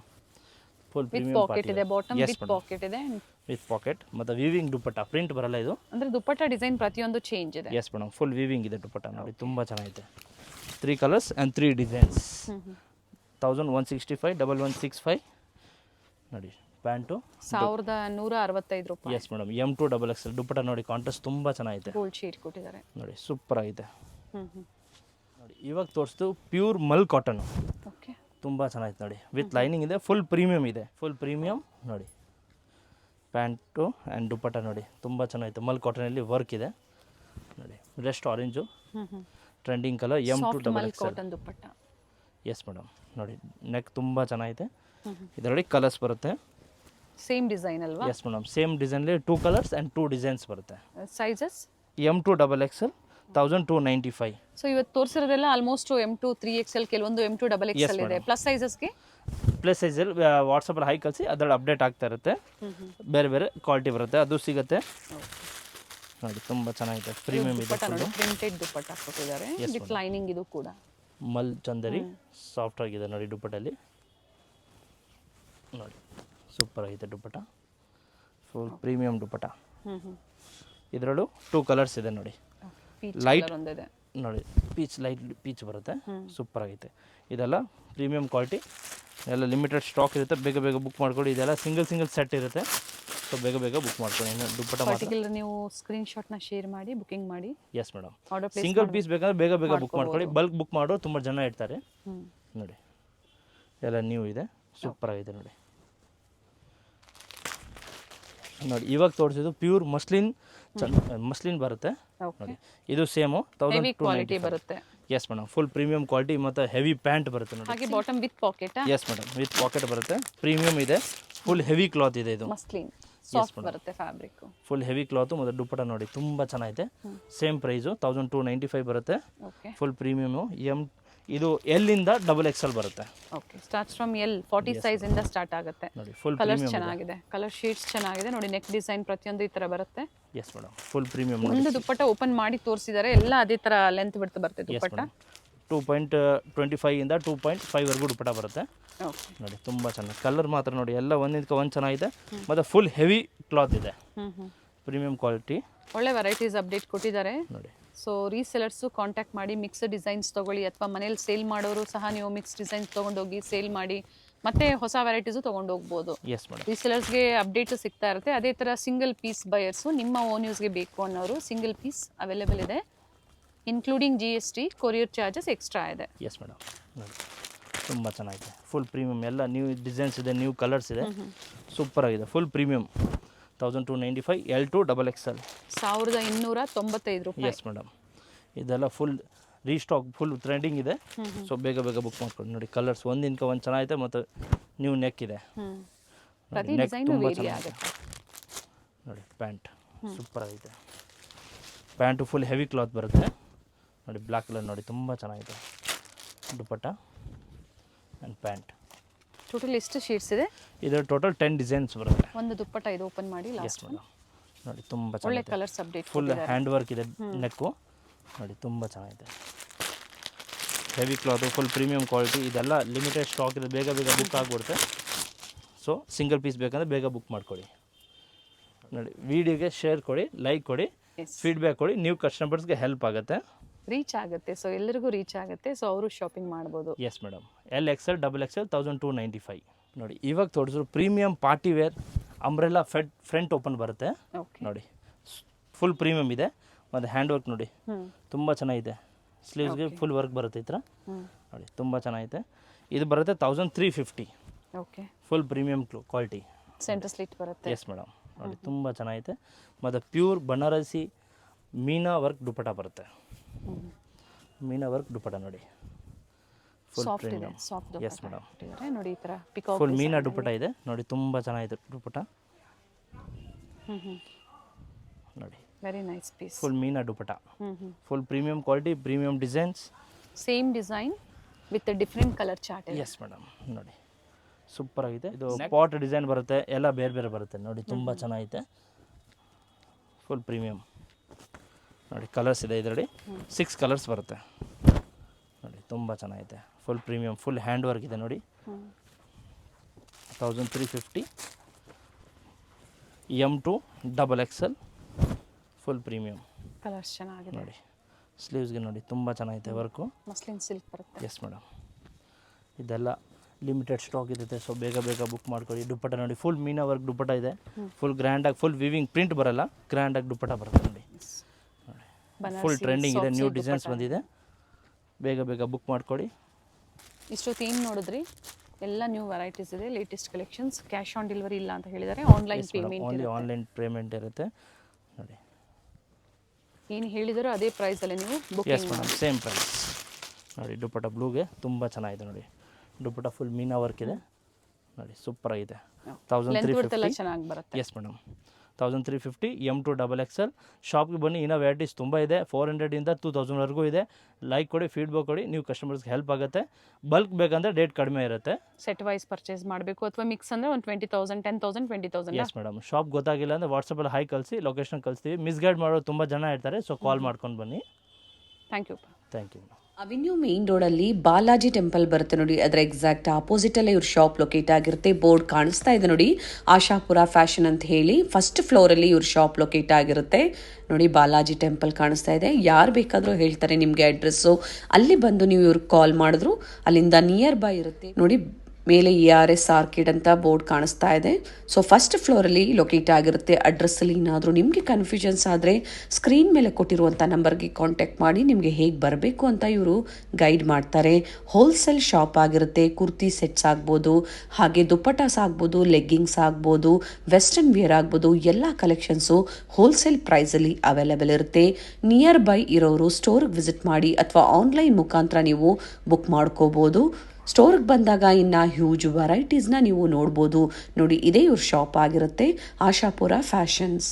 full premium pocket ಇದೆ, ಬಾಟಮ್ ವಿತ್ ಪಾಕೆಟ್ ಇದೆ, ವಿತ್ ಪಾಕೆಟ್ ಮತ್ತು ವಿವಿಂಗ್ ದುಪಟ್ಟ. ಪ್ರಿಂಟ್ ಬರಲ್ಲ ಇದು, ಅಂದ್ರೆ ದುಪಟ್ಟ ಡಿಸೈನ್ ಪ್ರತಿಯೊಂದು ಚೇಂಜ್ ಇದೆ. Yes madam. ಫುಲ್ ವಿವಿಂಗ್ ಇದೆ ದುಪಟ್ಟ ನೋಡಿ, ತುಂಬ ಚೆನ್ನಾಗಿದೆ. 3 ಕಲರ್ಸ್ ಆ್ಯಂಡ್ 3 ಡಿಸೈನ್ಸ್. 1165 1165 ನೋಡಿ. ಪ್ಯಾಂಟು 1165 ರೂಪಾಯಿ. Yes madam. M2 XXL dupatta ನೋಡಿ, ಕಾಂಟ್ರಾಸ್ಟ್ ತುಂಬ ಚೆನ್ನಾಗಿದೆ, ಗೋಲ್ಡ್ ಶೇಡ್ ಕೊಟ್ಟಿದ್ದಾರೆ ನೋಡಿ, ಸೂಪರ್ ಆಗಿದೆ ನೋಡಿ. ಇವಾಗ ತೋರಿಸ್ತು ಪ್ಯೂರ್ ಮಲ್ ಕಾಟನ್, ಓಕೆ ತುಂಬ ಚೆನ್ನಾಗಿದೆ ನೋಡಿ, ವಿತ್ ಲೈನಿಂಗ್ ಇದೆ, ಫುಲ್ ಪ್ರೀಮಿಯಮ್ ಇದೆ, ಫುಲ್ ಪ್ರೀಮಿಯಮ್ ನೋಡಿ. ಪ್ಯಾಂಟು ಆ್ಯಂಡ್ ದುಪಟ್ಟ ನೋಡಿ, ತುಂಬ ಚೆನ್ನಾಗಿತ್ತು. ಮಲ್ ಕಾಟನಲ್ಲಿ ವರ್ಕ್ ಇದೆ ನೋಡಿ. Rest orange trending colour M2 XXL cotton dupatta. Yes madam. ನೋಡಿ ನೆಕ್ ತುಂಬ ಚೆನ್ನಾಗಿದೆ. ಇದರಲ್ಲಿ ಕಲರ್ಸ್ ಬರುತ್ತೆ, ಸೇಮ್ ಡಿಸೈನ್ ಅಲ್ವಾ? Yes madam. ಸೇಮ್ ಡಿಸೈನಲ್ಲಿ 2 ಕಲರ್ಸ್ ಆ್ಯಂಡ್ 2 ಡಿಸೈನ್ಸ್ ಬರುತ್ತೆ. Sizes M2 XXL 1295. ಸೊ ಇವತ್ತು ತೋರಿಸಿರೋದೆಲ್ಲ ಆಲ್ಮೋಸ್ಟ್ M2 3XL, ಕೆಲವೊಂದು M2 XXL ಇದೆ. ಪ್ಲಸ್ ಸೈಜಸ್ಗೆ ಪ್ಲಸ್ ಸೈಜಲ್ಲಿ ವಾಟ್ಸಪ್ಪಲ್ಲಿ ಹೈ ಕಳಿಸಿ, ಅದರಲ್ಲಿ ಅಪ್ಡೇಟ್ ಆಗ್ತಾ ಇರುತ್ತೆ. ಬೇರೆ ಬೇರೆ ಕ್ವಾಲಿಟಿ ಬರುತ್ತೆ, ಅದು ಸಿಗುತ್ತೆ ನೋಡಿ. ತುಂಬ ಚೆನ್ನಾಗಿದೆ, ಪ್ರೀಮಿಯಂ ಇದೆ, ಪ್ರಿಂಟೆಡ್ ದುಪಟ್ಟ ಕೊಟ್ಟಿದ್ದಾರೆ ವಿತ್ ಲೈನಿಂಗ್. ಇದು ಕೂಡ ಮಲ್ ಚಂದರಿ ಸಾಫ್ಟ್ ಆಗಿದೆ ನೋಡಿ ದುಪಟ್ಟಲ್ಲಿ ನೋಡಿ, ಸೂಪರ್ ಆಗಿದೆ ದುಪಟ್ಟ, ಫುಲ್ ಪ್ರೀಮಿಯಂ ದುಪಟ್ಟ. ಇದರಲ್ಲೂ 2 ಕಲರ್ಸ್ ಇದೆ ನೋಡಿ. ಲೈಟ್ ನೋಡಿ, ಪೀಚ್ ಲೈಟ್ ಪೀಚ್ ಬರುತ್ತೆ, ಸೂಪರ್ ಆಗೈತೆ. ಇದೆಲ್ಲ ಪ್ರೀಮಿಯಂ ಕ್ವಾಲಿಟಿ, ಎಲ್ಲ ಲಿಮಿಟೆಡ್ ಸ್ಟಾಕ್ ಇರುತ್ತೆ, ಬೇಗ ಬೇಗ ಬುಕ್ ಮಾಡ್ಕೊಳ್ಳಿ. ಇದೆಲ್ಲ ಸಿಂಗಲ್ ಸೆಟ್ ಇರುತ್ತೆ, ಸೊ ಬೇಗ ಬೇಗ ಬುಕ್ ಮಾಡ್ಕೊಳ್ಳಿ. ದುಪಟ್ಟ ಪರ್ಟಿಕ್ಯುಲರ್ ನೀವು ಸ್ಕ್ರೀನ್ ಶಾಟ್ನ ಶೇರ್ ಮಾಡಿ ಬುಕಿಂಗ್ ಮಾಡಿ. Yes madam. ಸಿಂಗಲ್ ಪೀಸ್ ಬೇಕಂದ್ರೆ ಬೇಗ ಬೇಗ ಬುಕ್ ಮಾಡ್ಕೊಳ್ಳಿ. ಬಲ್ಕ್ ಬುಕ್ ಮಾಡೋರು ತುಂಬ ಜನ ಇರ್ತಾರೆ ನೋಡಿ. ಎಲ್ಲ ನ್ಯೂ ಇದೆ, ಸೂಪರ್ ಆಗಿದೆ ನೋಡಿ. ನೋಡಿ ಇವಾಗ ತೋರಿಸಿದ್ದು ಪ್ಯೂರ್ ಮಸ್ಲಿನ್ ಬರುತ್ತೆ ನೋಡಿ. ಇದು ಸೇಮು 1290 ಬರುತ್ತೆ. Yes madam. Full premium quality ಮತ್ತು ಹೆವಿ ಪ್ಯಾಂಟ್ ಬರುತ್ತೆ ನೋಡಿ. ಹಾಗೆ bottom with packet. S madam, with packet ಬರುತ್ತೆ, ಪ್ರೀಮಿಯಂ ಇದೆ, ಫುಲ್ ಹೆವಿ ಕ್ಲಾತ್ ಇದೆ. ಇದು ಮಸ್ಲಿನ್ ಸಾಫ್ಟ್ ಬರುತ್ತೆ ಫ್ಯಾಬ್ರಿಕ್, ಫುಲ್ ಹೆವಿ ಕ್ಲಾತ್ ಮತ್ತು ದುಪಟ್ಟ ನೋಡಿ, ತುಂಬ ಚೆನ್ನಾಗಿದೆ. ಸೇಮ್ ಪ್ರೈಸು 1295 ಬರುತ್ತೆ. Full premium. ಇದು L ಇಂದ XXL ಬರುತ್ತೆ. Okay, starts from L 40 size ಇಂದ ಸ್ಟಾರ್ಟ್ ಆಗುತ್ತೆ ನೋಡಿ. ಫುಲ್ ಕಲರ್ಸ್ ಚೆನ್ನಾಗಿದೆ, ಕಲರ್ ಶೇಡ್ಸ್ ಚೆನ್ನಾಗಿದೆ ನೋಡಿ. ನೆಕ್ ಡಿಸೈನ್ ಪ್ರತಿಯೊಂದು ಈ ತರ ಬರುತ್ತೆ. Yes madam. Full premium. ಒಂದು ದುಪಟ್ಟ ಓಪನ್ ಮಾಡಿ ತೋರಿಸಿದ್ದಾರೆ, ಎಲ್ಲ ಅದೇ ತರ ಲೆಂತ್ ಬಿಡ್ತಾ ಬರುತ್ತೆ ದುಪಟ್ಟ. 2.25 ಇಂದ 2.5 ವರೆಗೂ ದುಪ್ಪಟ್ಟ ಬರುತ್ತೆ ಓಕೆ ನೋಡಿ. ತುಂಬ ಚೆನ್ನಾಗಿ ಕಲರ್ ಮಾತ್ರ ನೋಡಿ ಎಲ್ಲ ಒಂದಿದ್ಕೆ ಒಂದು ಚೆನ್ನಾಗಿದೆ ಮತ್ತು ಫುಲ್ ಹೆವಿ ಕ್ಲಾತ್ ಇದೆ, ಪ್ರೀಮಿಯಂ ಕ್ವಾಲಿಟಿ. ಒಳ್ಳೆ ವೆರೈಟೀಸ್ ಅಪ್ಡೇಟ್ ಕೊಟ್ಟಿದ್ದಾರೆ ನೋಡಿ. ಸೊ ರೀಸೆಲರ್ಸು ಕಾಂಟ್ಯಾಕ್ಟ್ ಮಾಡಿ ಮಿಕ್ಸ್ ಡಿಸೈನ್ಸ್ ತೊಗೊಳ್ಳಿ, ಅಥವಾ ಮನೇಲಿ ಸೇಲ್ ಮಾಡೋರು ಸಹ ನೀವು ಮಿಕ್ಸ್ ಡಿಸೈನ್ಸ್ ತೊಗೊಂಡೋಗಿ ಸೇಲ್ ಮಾಡಿ ಮತ್ತೆ ಹೊಸ ವೆರೈಟೀಸು ತೊಗೊಂಡು ಹೋಗ್ಬೋದು. Yes madam. ರೀಸೆಲರ್ಸ್ಗೆ ಅಪ್ಡೇಟು ಸಿಗ್ತಾ ಇರುತ್ತೆ. ಅದೇ ಥರ ಸಿಂಗಲ್ ಪೀಸ್ ಬಯರ್ಸು ನಿಮ್ಮ ಓನ್ ಯೂಸ್ಗೆ ಬೇಕು ಅನ್ನೋರು ಸಿಂಗಲ್ ಪೀಸ್ ಅವೈಲೇಬಲ್ ಇದೆ, including GST, courier charges extra ಇದೆ. Yes madam. ನೋಡಿ ತುಂಬ ಚೆನ್ನಾಗಿದೆ, ಫುಲ್ ಪ್ರೀಮಿಯಮ್, ಎಲ್ಲ ನ್ಯೂ ಡಿಸೈನ್ಸ್ ಇದೆ, ನ್ಯೂ ಕಲರ್ಸ್ ಇದೆ, ಸೂಪರ್ ಆಗಿದೆ, ಫುಲ್ ಪ್ರೀಮಿಯಮ್. 1295 L2 XXL 1295 ರೂಪಾಯಿ. Yes madam. ಇದೆಲ್ಲ ಫುಲ್ ರೀಸ್ಟಾಕ್, ಫುಲ್ ಟ್ರೆಂಡಿಂಗ್ ಇದೆ, ಸೊ ಬೇಗ ಬೇಗ ಬುಕ್ ಮಾಡ್ಕೊಂಡು. ನೋಡಿ ಕಲರ್ಸ್ ಒಂದಿನಕ ಒಂದು ಚೆನ್ನಾಗಿದೆ, ಮತ್ತು ನ್ಯೂ ನೆಕ್ ಇದೆ, ಪ್ರತಿ ನೆಕ್ ಡಿಸೈನು ತುಂಬ ವೇರಿ ಚೆನ್ನಾಗಿದೆ. ಆಗುತ್ತೆ. ನೋಡಿ ಪ್ಯಾಂಟ್ ಸೂಪರ್ ಆಗಿದೆ, ಪ್ಯಾಂಟು ಫುಲ್ ಹೆವಿ ಕ್ಲಾತ್ ಬರುತ್ತೆ ನೋಡಿ, ಬ್ಲ್ಯಾಕ್ ಕಲರ್ ನೋಡಿ ತುಂಬ ಚೆನ್ನಾಗಿದೆ. ದುಪ್ಪಟ್ಟ ಆ್ಯಂಡ್ ಪ್ಯಾಂಟ್. ಟೋಟಲ್ ಎಷ್ಟು ಶೀಟ್ಸ್ ಇದೆ? ಇದರ ಟೋಟಲ್ 10 ಡಿಸೈನ್ಸ್ ಬರುತ್ತೆ. ಒಂದು ದುಪ್ಪಟ್ಟ ಇದು ಓಪನ್ ಮಾಡಿ ಎಸ್ ಲಾಸ್ಟ್ ಮೇಡಮ್. ನೋಡಿ ತುಂಬ ಒಳ್ಳೆ ಚೆನ್ನಾಗಿದೆ, colours update full hand work ಇದೆ ನೆಕ್ಕು ನೋಡಿ, ತುಂಬ ಚೆನ್ನಾಗಿದೆ. Heavy cloth, full premium quality. ಇದೆಲ್ಲ ಲಿಮಿಟೆಡ್ ಸ್ಟಾಕ್ ಇದೆ, ಬೇಗ ಬೇಗ ಬುಕ್ ಆಗಿಬಿಡುತ್ತೆ. ಸೊ ಸಿಂಗಲ್ ಪೀಸ್ ಬೇಕಂದರೆ ಬೇಗ ಬುಕ್ ಮಾಡ್ಕೊಳ್ಳಿ. ನೋಡಿ ವಿಡಿಯೋಗೆ ಶೇರ್ ಕೊಡಿ, ಲೈಕ್ ಕೊಡಿ, ಫೀಡ್ಬ್ಯಾಕ್ ಕೊಡಿ, ನೀವು ಕಸ್ಟಮರ್ಸ್ಗೆ ಹೆಲ್ಪ್ ಆಗುತ್ತೆ, ರೀಚ್ ಆಗುತ್ತೆ. ಸೊ ಎಲ್ಲರಿಗೂ ರೀಚ್ ಆಗುತ್ತೆ, ಸೊ ಅವರು ಶಾಪಿಂಗ್ ಮಾಡ್ಬೋದು. Yes madam. LXL XXL 1295. ನೋಡಿ ಇವಾಗ ತೋರಿಸಿದ್ರು premium party wear umbrella front open ಬರುತ್ತೆ ಓಕೆ ನೋಡಿ, ಫುಲ್ ಪ್ರೀಮಿಯಮ್ ಇದೆ, ಮತ್ತು ಹ್ಯಾಂಡ್ ವರ್ಕ್ ನೋಡಿ ತುಂಬ ಚೆನ್ನಾಗಿದೆ. ಸ್ಲೀವ್ಸ್ಗೆ ಫುಲ್ ವರ್ಕ್ ಬರುತ್ತೆ ಈ ಥರ ನೋಡಿ, ತುಂಬ ಚೆನ್ನಾಗಿದೆ. ಇದು ಬರುತ್ತೆ 1350. Okay full premium quality, centre slit ಬರುತ್ತೆ. Yes madam. ನೋಡಿ ತುಂಬ ಚೆನ್ನಾಗಿದೆ, ಮತ್ತು ಪ್ಯೂರ್ ಬನಾರಸಿ ಮೀನಾ ವರ್ಕ್ ದುಪ್ಪಟ್ಟ ಬರುತ್ತೆ. ಮೀನಾ ವರ್ಕ್ ದುಪ್ಪಟ್ಟ ನೋಡಿ, ಫುಲ್ ಸಾಫ್ಟ್ ಇದೆ, ಪ್ರೀಮಿಯಂ. Soft yes madam. ನೋಡಿ ಈ ಥರ ಪಿಕಾಕ್ ಫುಲ್ ಮೀನಾ ದುಪ್ಪಟ್ಟ ಇದೆ ನೋಡಿ, ತುಂಬ ಚೆನ್ನಾಗಿದೆ ದುಪ್ಪಟ್ಟ ನೋಡಿ, ವೆರಿ ನೈಸ್ ಪೀಸ್. ಫುಲ್ ಮೀನಾ dupatta, full premium quality, premium designs, same design with different colour chart. Yes madam. ನೋಡಿ ಸೂಪರ್ ಆಗಿದೆ. ಇದು ಪಾಟ್ ಡಿಸೈನ್ ಬರುತ್ತೆ, ಎಲ್ಲ ಬೇರೆ ಬೇರೆ ಬರುತ್ತೆ ನೋಡಿ, ತುಂಬ ಚೆನ್ನಾಗಿದೆ, ಫುಲ್ ಪ್ರೀಮಿಯಂ ನೋಡಿ. ಕಲರ್ಸ್ ಇದೆ ಇದರಲ್ಲಿ, 6 ಕಲರ್ಸ್ ಬರುತ್ತೆ ನೋಡಿ, ತುಂಬ ಚೆನ್ನಾಗಿದೆ, full premium, full hand work ಇದೆ ನೋಡಿ. 1350 M2 XXL full premium. Colours ಚೆನ್ನಾಗಿದೆ ನೋಡಿ, ಸ್ಲೀವ್ಸ್ಗೆ ನೋಡಿ ತುಂಬ ಚೆನ್ನಾಗಿದೆ ವರ್ಕು, ಮಸ್ಲಿನ್ ಸಿಲ್ಕ್ ಬರುತ್ತೆ. Yes madam. ಇದೆಲ್ಲ ಲಿಮಿಟೆಡ್ ಸ್ಟಾಕ್ ಇರುತ್ತೆ, ಸೊ ಬೇಗ ಬೇಗ ಬುಕ್ ಮಾಡ್ಕೊಳ್ಳಿ. ದುಪ್ಪಟ್ಟ ನೋಡಿ, ಫುಲ್ ಮೀನಾ ವರ್ಕ್ ದುಪ್ಪಟ್ಟ ಇದೆ, ಫುಲ್ ಗ್ರ್ಯಾಂಡಾಗಿ, ಫುಲ್ ವಿವಿಂಗ್ ಪ್ರಿಂಟ್ ಬರಲ್ಲ, ಗ್ರ್ಯಾಂಡಾಗಿ ದುಪ್ಪಟ್ಟ ಬರುತ್ತೆ ನೋಡಿ. ಫುಲ್ ಟ್ರೆಂಡಿಂಗ್ ಇದೆ, ನ್ಯೂ ಡಿಸೈನ್ಸ್ ಬಂದಿದೆ, ಬೇಗ ಬೇಗ ಬುಕ್ ಮಾಡ್ಕೊಳ್ಳಿ. ಇಷ್ಟು ಥೀಮ್ ನೋಡಿದ್ರಿ, ಎಲ್ಲ ನ್ಯೂ ವೆರೈಟೀಸ್ ಇದೆ, latest collections. Cash on delivery ಇಲ್ಲ ಅಂತ ಹೇಳಿದ್ದಾರೆ, online payment, only online payment ಇರುತ್ತೆ ನೋಡಿ. ಏನು ಹೇಳಿದಾರೋ ಅದೇ ಪ್ರೈಸಲ್ಲಿ ನೀವು yes booking madam, same price ನೋಡಿ. ದುಪ್ಪಟ್ಟ ಬ್ಲೂಗೆ ತುಂಬ ಚೆನ್ನಾಗಿದೆ ನೋಡಿ, ದುಪ್ಪಟ್ಟ ಫುಲ್ ಮೀನಾ ವರ್ಕ್ ಇದೆ ನೋಡಿ, ಸೂಪರ್ ಆಗಿದೆ. ಲೆಂತ್ ವಿಡ್ತ್ ಎಲ್ಲ 1350. ಚೆನ್ನಾಗಿ ಬರುತ್ತೆ. Yes madam. 1350 M2 XXL. ಶಾಪ್ಗೆ ಬನ್ನಿ, ಇನ್ನೂ ವೆರೈಟೀಸ್ ತುಂಬ ಇದೆ, 400 ಇಂದ 2000 ವರೆಗೂ ಇದೆ. ಲೈಕ್ ಕೊಡಿ, ಫೀಡ್ಬ್ಯಾಕ್ ಕೊಡಿ, ನೀವು ಕಸ್ಟಮರ್ಸ್ಗೆ ಹೆಲ್ಪ್ ಆಗುತ್ತೆ. ಬಲ್ಕ್ ಬೇಕಂದರೆ ರೇಟ್ ಕಡಿಮೆ ಇರುತ್ತೆ. ಸೆಟ್ ವೈಸ್ ಪರ್ಚೇಸ್ ಮಾಡಬೇಕು ಅಥವಾ ಮಿಕ್ಸ್ ಅಂದರೆ ಒಂದು 20,000, 10,000, 20,000. Yes madam. ಶಾಪ್ ಗೊತ್ತಾಗಿಲ್ಲ ಅಂದರೆ ವಾಟ್ಸಪ್ಪಲ್ಲಿ ಹೈ ಕಳಿಸಿ, ಲೊಕೇಶನ್ ಕಳಿಸ್ತೀವಿ. ಮಿಸ್ಗೈಡ್ ಮಾಡೋರು ತುಂಬ ಜನ ಇರ್ತಾರೆ, ಸೊ ಕಾಲ್ ಮಾಡ್ಕೊಂಡು ಬನ್ನಿ. Thank you. Thank you. Avenue main ರೋಡಲ್ಲಿ ಬಾಲಾಜಿ ಟೆಂಪಲ್ ಬರುತ್ತೆ ನೋಡಿ, ಅದರ ಎಕ್ಸಾಕ್ಟ್ ಆಪೋಸಿಟ್ ಅಲ್ಲೇ ಇವ್ರ ಶಾಪ್ ಲೊಕೇಟ್ ಆಗಿರುತ್ತೆ. ಬೋರ್ಡ್ ಕಾಣಿಸ್ತಾ ಇದೆ ನೋಡಿ, ಆಶಾಪುರ ಫ್ಯಾಷನ್ ಅಂತ ಹೇಳಿ. ಫಸ್ಟ್ ಫ್ಲೋರ್ ಅಲ್ಲಿ ಇವ್ರ ಶಾಪ್ ಲೊಕೇಟ್ ಆಗಿರುತ್ತೆ ನೋಡಿ. ಬಾಲಾಜಿ ಟೆಂಪಲ್ ಕಾಣಿಸ್ತಾ ಇದೆ. ಯಾರು ಬೇಕಾದರೂ ಹೇಳ್ತಾರೆ ನಿಮಗೆ ಅಡ್ರೆಸ್ಸು, ಅಲ್ಲಿ ಬಂದು ನೀವು ಇವ್ರಿಗೆ ಕಾಲ್ ಮಾಡಿದ್ರು ಅಲ್ಲಿಂದ ನಿಯರ್ ಬೈ ಇರುತ್ತೆ ನೋಡಿ. ಮೇಲೆ ERS ಆರ್ಕಿಡ್ ಅಂತ ಬೋರ್ಡ್ ಕಾಣಿಸ್ತಾ ಇದೆ. ಸೊ ಫಸ್ಟ್ ಫ್ಲೋರಲ್ಲಿ ಲೊಕೇಟ್ ಆಗಿರುತ್ತೆ. ಅಡ್ರೆಸ್ಸಲ್ಲಿ ಏನಾದರೂ ನಿಮಗೆ ಕನ್ಫ್ಯೂಷನ್ಸ್ ಆದರೆ ಸ್ಕ್ರೀನ್ ಮೇಲೆ ಕೊಟ್ಟಿರುವಂಥ ನಂಬರ್ಗೆ ಕಾಂಟ್ಯಾಕ್ಟ್ ಮಾಡಿ ನಿಮಗೆ ಹೇಗೆ ಬರಬೇಕು ಅಂತ ಇವರು ಗೈಡ್ ಮಾಡ್ತಾರೆ. ಹೋಲ್ಸೇಲ್ ಶಾಪ್ ಆಗಿರುತ್ತೆ. ಕುರ್ತಿ ಸೆಟ್ಸ್ ಆಗ್ಬೋದು, ಹಾಗೆ ದುಪ್ಪಟಾಸ್ ಆಗ್ಬೋದು, ಲೆಗ್ಗಿಂಗ್ಸ್ ಆಗ್ಬೋದು, ವೆಸ್ಟರ್ನ್ ವಿಯರ್ ಆಗ್ಬೋದು, ಎಲ್ಲ ಕಲೆಕ್ಷನ್ಸು ಹೋಲ್ಸೇಲ್ ಪ್ರೈಸಲ್ಲಿ ಅವೈಲೇಬಲ್ ಇರುತ್ತೆ. ನಿಯರ್ ಬೈ ಇರೋರು ಸ್ಟೋರ್ಗೆ ವಿಸಿಟ್ ಮಾಡಿ ಅಥವಾ ಆನ್ಲೈನ್ ಮುಖಾಂತರ ನೀವು ಬುಕ್ ಮಾಡ್ಕೋಬೋದು. ಸ್ಟೋರ್ಗೆ ಬಂದಾಗ ಇನ್ನು ಹ್ಯೂಜ್ ವೆರೈಟೀಸ್ನ ನೀವು ನೋಡ್ಬೋದು ನೋಡಿ. ಇದೇ ಇವ್ರ ಶಾಪ್ ಆಗಿರುತ್ತೆ, ಆಶಾಪುರ ಫ್ಯಾಷನ್ಸ್.